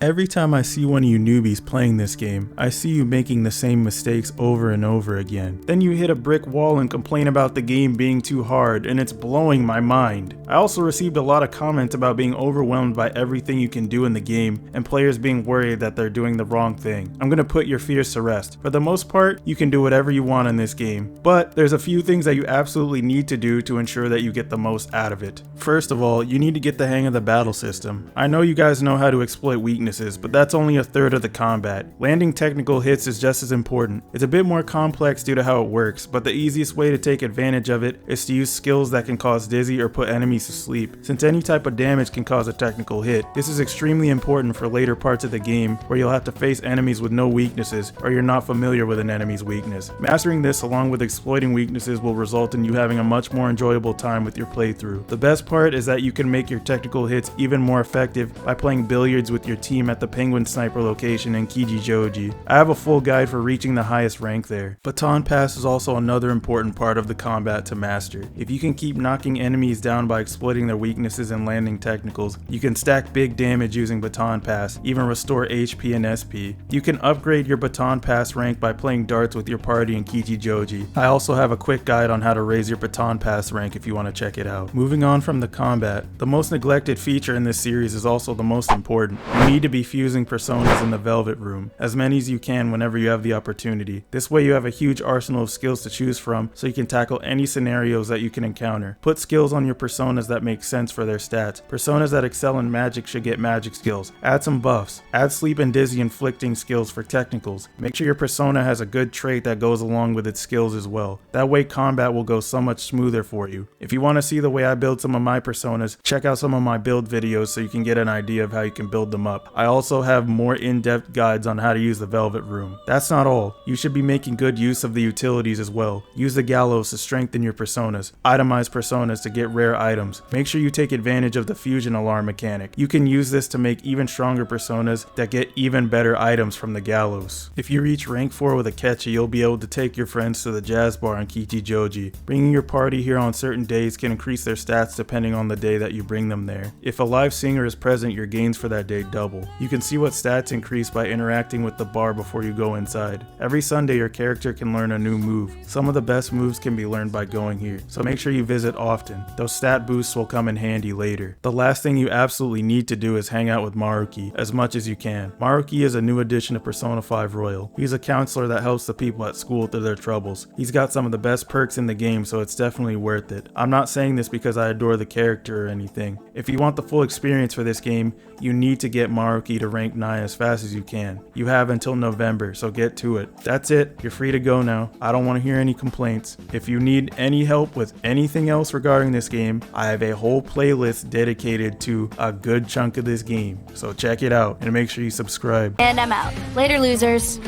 Every time I see one of you newbies playing this game, I see you making the same mistakes over and over again. Then you hit a brick wall and complain about the game being too hard, and it's blowing my mind. I also received a lot of comments about being overwhelmed by everything you can do in the game, and players being worried that they're doing the wrong thing. I'm gonna put your fears to rest. For the most part, you can do whatever you want in this game, but there's a few things that you absolutely need to do to ensure that you get the most out of it. First of all, you need to get the hang of the battle system. I know you guys know how to exploit weaknesses, but that's only a third of the combat. Landing technical hits is just as important. It's a bit more complex due to how it works, but the easiest way to take advantage of it is to use skills that can cause dizzy or put enemies to sleep. Since any type of damage can cause a technical hit, this is extremely important for later parts of the game where you'll have to face enemies with no weaknesses or you're not familiar with an enemy's weakness. Mastering this along with exploiting weaknesses will result in you having a much more enjoyable time with your playthrough. The best part is that you can make your technical hits even more effective by playing billiards with your team at the Penguin Sniper location in Kijijoji. I have a full guide for reaching the highest rank there. Baton Pass is also another important part of the combat to master. If you can keep knocking enemies down by exploiting their weaknesses and landing technicals, you can stack big damage using Baton Pass, even restore HP and SP. You can upgrade your Baton Pass rank by playing darts with your party in Kijijoji. I also have a quick guide on how to raise your Baton Pass rank if you want to check it out. Moving on from the combat, the most neglected feature in this series is also the most important. You need to be fusing personas in the Velvet Room, as many as you can whenever you have the opportunity. This way you have a huge arsenal of skills to choose from so you can tackle any scenarios that you can encounter. Put skills on your personas that make sense for their stats. Personas that excel in magic should get magic skills. Add some buffs. Add sleep and dizzy inflicting skills for technicals. Make sure your persona has a good trait that goes along with its skills as well. That way combat will go so much smoother for you. If you want to see the way I build some of my personas, check out some of my build videos so you can get an idea of how you can build them up. I also have more in-depth guides on how to use the Velvet Room. That's not all. You should be making good use of the utilities as well. Use the gallows to strengthen your personas. Itemize personas to get rare items. Make sure you take advantage of the fusion alarm mechanic. You can use this to make even stronger personas that get even better items from the gallows. If you reach rank 4 with a catchy, you'll be able to take your friends to the jazz bar in Kichijoji. Bringing your party here on certain days can increase their stats depending on the day that you bring them there. If a live singer is present, your gains for that day double. You can see what stats increase by interacting with the bar before you go inside. Every Sunday your character can learn a new move. Some of the best moves can be learned by going here, so make sure you visit often. Those stat boosts will come in handy later. The last thing you absolutely need to do is hang out with Maruki as much as you can. Maruki is a new addition to Persona 5 Royal. He's a counselor that helps the people at school through their troubles. He's got some of the best perks in the game, so it's definitely worth it. I'm not saying this because I adore the character or anything. If you want the full experience for this game, you need to get Maruki to rank 9 as fast as you can. You have until November, so get to it. That's it. You're free to go now. I don't want to hear any complaints. If you need any help with anything else regarding this game, I have a whole playlist dedicated to a good chunk of this game. So check it out and make sure you subscribe. And I'm out. Later, losers.